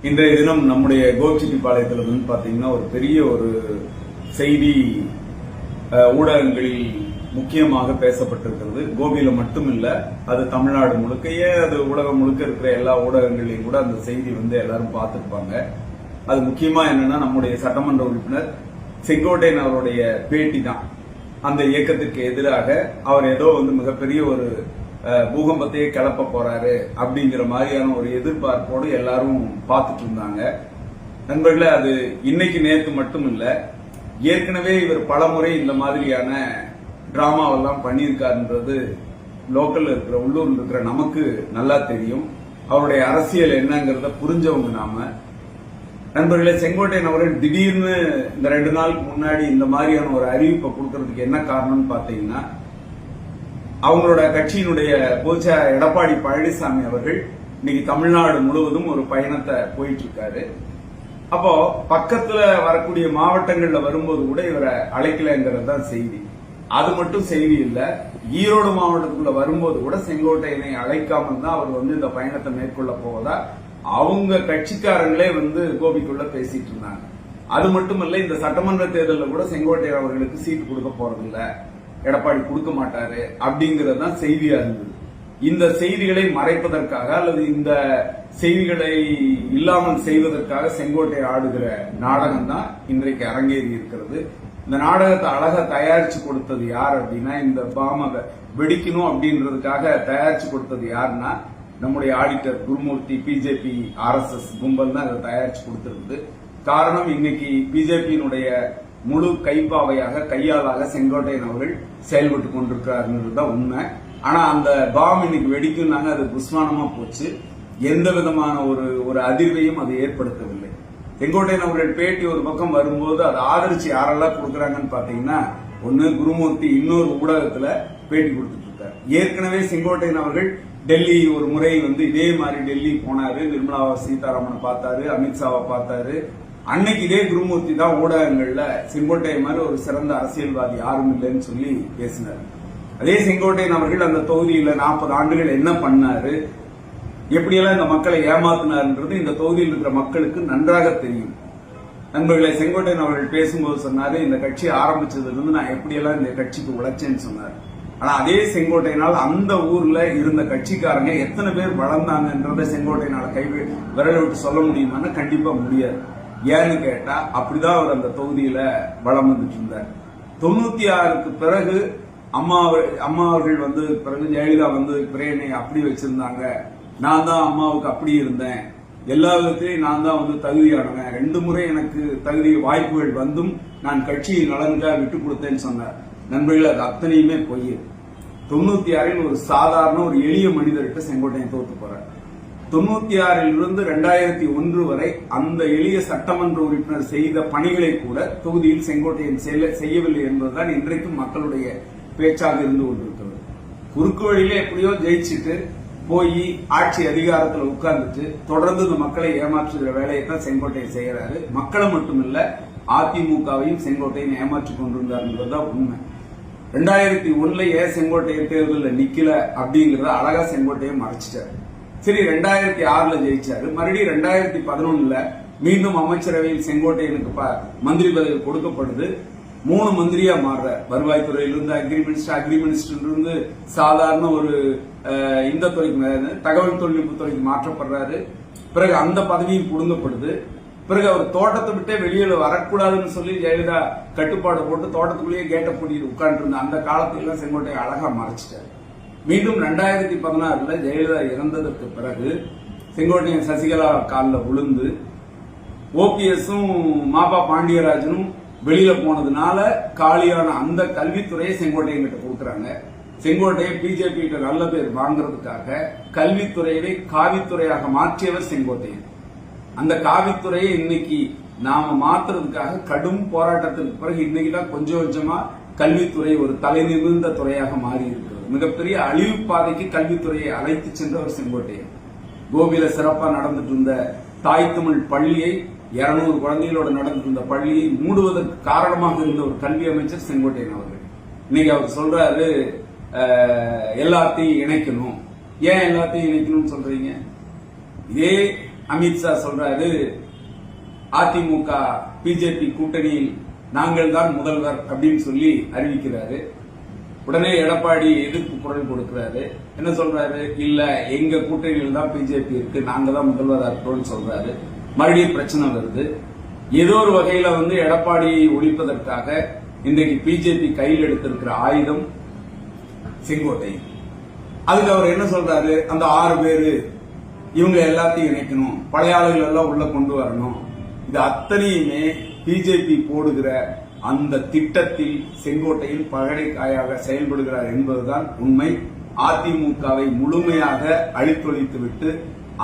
இன்றைய தினம் நம்முடைய கோபிச்செட்டிப்பாளையத்தில் வந்து பாத்தீங்கன்னா ஒரு பெரிய ஒரு செய்தி ஊடகங்களில் முக்கியமாக பேசப்பட்டிருக்கிறது. கோபியில மட்டும் இல்ல, அது தமிழ்நாடு முழுக்கையே, அது உலகம் முழுக்க இருக்கிற எல்லா ஊடகங்களையும் கூட அந்த செய்தி வந்து எல்லாரும் பார்த்திருப்பாங்க. அது முக்கியமா என்னன்னா, நம்முடைய சட்டமன்ற உறுப்பினர் செங்கோட்டையன் அவருடைய பேட்டி தான். அந்த இயக்கத்திற்கு எதிராக அவர் ஏதோ வந்து மிகப்பெரிய ஒரு பூகம்பத்தையே கிளப்ப போறாரு அப்படிங்கிற மாதிரியான ஒரு எதிர்பார்ப்போடு எல்லாரும் பார்த்துட்டு இருந்தாங்க. நண்பர்களே, அது இன்னைக்கு நேற்று மட்டும் இல்ல, ஏற்கனவே இவர் பலமுறை இந்த மாதிரியான டிராமாவெல்லாம் பண்ணியிருக்காருன்றது லோக்கல்ல இருக்கிற, உள்ளூர்ல இருக்கிற நமக்கு நல்லா தெரியும். அவருடைய அரசியல் என்னங்கிறத புரிஞ்சவங்க நாம. நண்பர்களே, செங்கோட்டையன் அவர்கள் திடீர்னு இந்த 2 நாளுக்கு முன்னாடி இந்த மாதிரியான ஒரு அறிவிப்பை கொடுக்கறதுக்கு என்ன காரணம்னு பாத்தீங்கன்னா, அவங்களோட கட்சியினுடைய பொதுச்செயலாளர் எடப்பாடி பழனிசாமி அவர்கள் இன்னைக்கு தமிழ்நாடு முழுவதும் ஒரு பயணத்தை போயிட்டு இருக்காரு. அப்போ பக்கத்துல வரக்கூடிய மாவட்டங்கள்ல வரும்போது கூட இவரை அழைக்கலங்கிறது தான் செய்தி. அது மட்டும் செய்தி இல்ல, ஈரோடு மாவட்டத்துக்குள்ள வரும்போது கூட செங்கோட்டையனை அழைக்காமல் தான் அவர் வந்து இந்த பயணத்தை மேற்கொள்ள போவதா அவங்க கட்சிக்காரங்களே வந்து கோபிக்குள்ள பேசிட்டு இருந்தாங்க. அது மட்டுமல்ல, இந்த சட்டமன்ற தேர்தலில் கூட செங்கோட்டையன் அவர்களுக்கு சீட்டு கொடுக்க போறதில்ல, எடப்பாடி கொடுக்க மாட்டாரு அப்படிங்கறது தான் செய்தியா இருந்தது. இந்த செய்திகளை மறைப்பதற்காக அல்லது இந்த செய்திகளை இல்லாமல் செய்வதற்காக செங்கோட்டையன் ஆடுகிற நாடகம் தான் இன்றைக்கு அரங்கேறி இருக்கிறது. இந்த நாடகத்தை அழகா தயாரிச்சு கொடுத்தது யார் அப்படின்னா, இந்த பாம வெடிக்கணும் அப்படின்றதுக்காக தயாரிச்சு கொடுத்தது யாருன்னா நம்முடைய ஆடிட்டர் குருமூர்த்தி, பிஜேபி RSS கும்பல் தான் இதை தயாரிச்சு கொடுத்திருக்குது. காரணம், இன்னைக்கு பிஜேபியினுடைய முழு கைப்பாவையாக, கையாளாக செங்கோட்டையன் அவர்கள் செயல்பட்டு கொண்டிருக்கிறாருன்றதுதான் உண்மை. ஆனா அந்த பாம் இன்னைக்கு வெடிக்கும்னாங்க, அது புஸ்வானமா போச்சு. எந்த விதமான ஒரு அதிர்வையும் அது ஏற்படுத்தவில்லை. செங்கோட்டையன் அவர்கள் பேட்டி ஒரு பக்கம் வரும்போது அதை ஆதரிச்சு யாரெல்லாம் கொடுக்கறாங்கன்னு பாத்தீங்கன்னா, ஒன்னு குருமூர்த்தி இன்னொரு ஊடகத்துல பேட்டி கொடுத்துட்டு இருக்காரு. ஏற்கனவே செங்கோட்டையன் அவர்கள் டெல்லி ஒரு முறை வந்து இதே மாதிரி டெல்லி போனாரு, நிர்மலா சீதாராமனை பார்த்தாரு, அமித்ஷாவை பார்த்தாரு. அன்னைக்கு இதே குருமூர்த்தி தான் ஊடகங்கள்ல செங்கோட்டையன் மாதிரி ஒரு சிறந்த அரசியல்வாதி யாரும் இல்லைன்னு சொல்லி பேசினார். அதே செங்கோட்டையன் அவர்கள் அந்த தொகுதியில 40 ஆண்டுகள் என்ன பண்ணாரு, எப்படியெல்லாம் இந்த மக்களை ஏமாத்தினார்ன்றது இந்த தொகுதியில் இருக்கிற மக்களுக்கு நன்றாக தெரியும். நண்பர்களை, செங்கோட்டையன் அவர்கள் பேசும்போது சொன்னாரு, இந்த கட்சி ஆரம்பிச்சதுல இருந்து நான் எப்படியெல்லாம் இந்த கட்சிக்கு உழைச்சேன்னு சொன்னார். ஆனா அதே செங்கோட்டையனால் அந்த ஊர்ல இருந்த கட்சிக்காரங்க எத்தனை பேர் வளர்ந்தாங்கன்றத செங்கோட்டையனால விரல விட்டு சொல்ல முடியுமான்னு கண்டிப்பா முடியாது. ஏன்னு கேட்டா, அப்படிதான் அவர் அந்த தொகுதியில வளம் வந்துட்டு இருந்தார். 96க்கு பிறகு அம்மா அவர்கள் வந்து பிறகு ஜெயலலிதா வந்து பிரேனை அப்படி வச்சிருந்தாங்க, நான் தான் அம்மாவுக்கு அப்படி இருந்தேன், எல்லா விதத்திலையும் நான் தான் வந்து தகுதியானவன், 2 முறை எனக்கு தகுதி வாய்ப்புகள் வந்தும் நான் கட்சியின் நலனுக்காக விட்டு கொடுத்தேன்னு சொன்னார். நண்பர்கள், அது அத்தனையுமே பொய். 96ல் ஒரு சாதாரண ஒரு எளிய மனிதர்கிட்ட செங்கோட்டையன் தோத்து போறார். 96ல் இருந்து 2001 வரை அந்த எளிய சட்டமன்ற உறுப்பினர் செய்த பணிகளை கூட தொகுதியில் செங்கோட்டையன் செய்யவில்லை என்பதுதான் இன்றைக்கும் மக்களுடைய பேச்சாக இருந்து கொண்டிருக்கிறது. குறுக்கு வழியில எப்படியோ ஜெயிச்சுட்டு போய் ஆட்சி அதிகாரத்தில் உட்கார்ந்துட்டு தொடர்ந்து இந்த மக்களை ஏமாற்றுகிற வேலையை தான் செங்கோட்டையன் செய்யறாரு. மக்களை மட்டுமில்ல, அதிமுகவையும் செங்கோட்டையன் ஏமாற்றிக் கொண்டிருந்தார் என்பதுதான் உண்மை. 2001ல ஏன் செங்கோட்டையன் தேர்தலில் நிக்கல அப்படிங்கறத அழகா செங்கோட்டையன் மறைச்சிட்டாரு. சரி, 2006ல ஜெயிச்சாரு. மறுபடியும் 2011ல மீண்டும் அமைச்சரவையில் செங்கோட்டையனுக்கு மந்திரி பதவி கொடுக்கப்படுது. 3 மந்திரியா மாறுறார். வருவாய்த்துறையிலிருந்து அக்ரி மினிஸ்டர் இருந்து சாதாரண ஒரு இந்த துறைக்கு, தகவல் தொழில்நுட்ப துறைக்கு மாற்றப்படுறாரு. பிறகு அந்த பதவியும் புடுங்கப்படுது. பிறகு அவர் தோட்டத்தை விட்டே வெளியில வரக்கூடாதுன்னு சொல்லி ஜெயலலிதா கட்டுப்பாடு போட்டு தோட்டத்துக்குள்ளேயே கேட்ட பூட்டிட்டு உட்கார்ந்து இருந்த அந்த காலத்திலாம் செங்கோட்டையை அழகா மறைச்சிட்டாரு. மீண்டும் 2016ல ஜெயலலிதா இறந்ததற்கு பிறகு செங்கோட்டையன் சசிகலா காலில் விழுந்து OPSம் மாபா பாண்டியராஜனும் வெளியில போனதுனால காலியான அந்த கல்வித்துறையை செங்கோட்டையன் கிட்ட கொடுக்கறாங்க. செங்கோட்டையன் பிஜேபி கிட்ட நல்ல பேர் வாங்குறதுக்காக கல்வித்துறையை காவித்துறையாக மாற்றியவர் செங்கோட்டையன். அந்த காவித்துறையை இன்னைக்கு நாம மாத்துறதுக்காக கடும் போராட்டத்திற்கு பிறகு இன்னைக்குதான் கொஞ்சம் கொஞ்சமா கல்வித்துறை ஒரு தலை நிமிர்ந்த துறையாக மாறி இருக்கிறது. மிகப்பெரிய அழிவு பாதைக்கு கல்வித்துறையை அழைத்து சென்றவர் செங்கோட்டையன். கோபியில சிறப்பா நடந்துட்டு இருந்த தாய் தமிழ் பள்ளியை, 200 குழந்தைகளோட நடந்துட்டு இருந்த பள்ளியை மூடுவதற்கு காரணமாக இருந்த ஒரு கல்வி அமைச்சர் செங்கோட்டையன் அவர்கள். இன்னைக்கு அவர் சொல்றாரு, எல்லாத்தையும் இணைக்கணும். ஏன் எல்லாத்தையும் இணைக்கணும்னு சொல்றீங்க? இதே அமித்ஷா சொல்றாரு அதிமுக பிஜேபி கூட்டணியில் நாங்கள் தான் முதல்வர் அப்படின்னு சொல்லி அறிவிக்கிறாரு. உடனே எடப்பாடி எதிர்ப்பு குரல் கொடுக்கிறாரு. என்ன சொல்றாரு? இல்ல, எங்க கூட்டணியில் தான் பிஜேபி இருக்கு, நாங்க தான் முதல்வராக இருக்கிறோம்னு சொல்றாரு. மறுபடியும் பிரச்சனை வருது. ஏதோ ஒரு வகையில எடப்பாடியை ஒழிப்பதற்காக இன்றைக்கு பிஜேபி கையில் எடுத்திருக்கிற ஆயுதம் செங்கோட்டை. அதுக்கு அவர் என்ன சொல்றாரு? அந்த 6 பேரு இவங்க எல்லாத்தையும் இணைக்கணும், பழைய ஆளுகள் எல்லாம் உள்ள கொண்டு வரணும். இது அத்தனையுமே பிஜேபி போடுகிற அந்த திட்டத்தில் செங்கோட்டையில் பகடைக்காயாக செயல்படுகிறார் என்பதுதான் உண்மை. அதிமுகவை முழுமையாக அழித்தொழித்துவிட்டு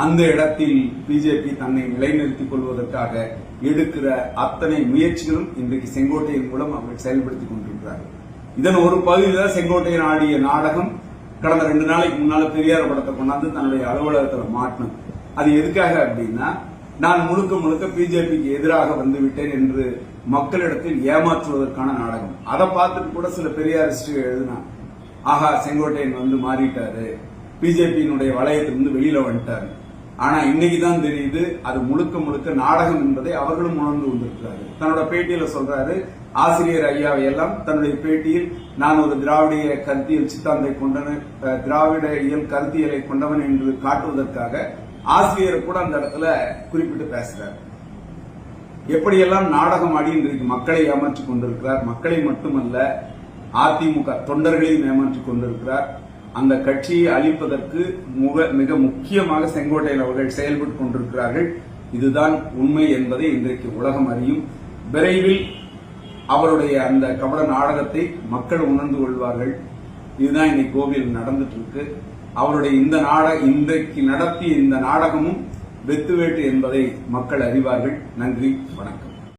அந்த இடத்தில் பிஜேபி தன்னை நிலைநிறுத்திக் கொள்வதற்காக எடுக்கிற அத்தனை முயற்சிகளும் இன்றைக்கு செங்கோட்டையின் மூலம் அவர்கள் செயல்படுத்திக் கொண்டிருக்கிறார்கள். இதன் ஒரு பகுதியில் செங்கோட்டையன் ஆடிய நாடகம் கடந்த 2 நாளைக்கு முன்னால பெரியார் படத்தை கொண்டாந்து தன்னுடைய அலுவலகத்தில் மாட்டணும். அது எதுக்காக அப்படின்னா, நான் முழுக்க பிஜேபிக்கு எதிராக வந்துவிட்டேன் என்று மக்களிடத்தில் ஏமாற்றுவதற்கான நாடகம். அதை பார்த்துட்டு கூட சில பெரியாரிஸ்டுகள் எழுதினான், ஆஹா செங்கோட்டையன் மாறிட்டாரு, பிஜேபியினுடைய வளையத்திலிருந்து வெளியில வந்துட்டாரு. ஆனா இன்னைக்கு தான் தெரியுது அது முழுக்க நாடகம் என்பதை அவர்களும் உணர்ந்து கொண்டிருக்கிறார்கள். தன்னோட பேட்டியில சொல்றாரு, ஆசிரியர் ஐயாவை எல்லாம் தன்னுடைய பேட்டியில் நான் ஒரு திராவிட கருத்தியல் சித்தாந்தை கொண்டவன், திராவிட இயல் கருத்தியலை கொண்டவன் என்று காட்டுவதற்காக ஆசிரியர் கூட அந்த இடத்துல குறிப்பிட்டு பேசுறார். எப்படியெல்லாம் நாடகம் ஆடி இன்றைக்கு மக்களை ஏமாற்றிக் கொண்டிருக்கிறார். மக்களை மட்டுமல்ல, அதிமுக தொண்டர்களையும் ஏமாற்றிக் கொண்டிருக்கிறார். அந்த கட்சியை அழிப்பதற்கு மிக முக்கியமாக செங்கோட்டையன் அவர்கள் செயல்பட்டுக் கொண்டிருக்கிறார்கள். இதுதான் உண்மை என்பதை இன்றைக்கு உலகம் அறியும். விரைவில் அவருடைய அந்த கபட நாடகத்தை மக்கள் உணர்ந்து கொள்வார்கள். இதுதான் இன்னைக்கு கோவையில் நடந்துட்டு இருக்கு. அவருடைய இன்றைக்கு நடத்திய இந்த நாடகமும் வெத்துவேட்டு என்பதை மக்கள் அறிவார்கள். நன்றி, வணக்கம்.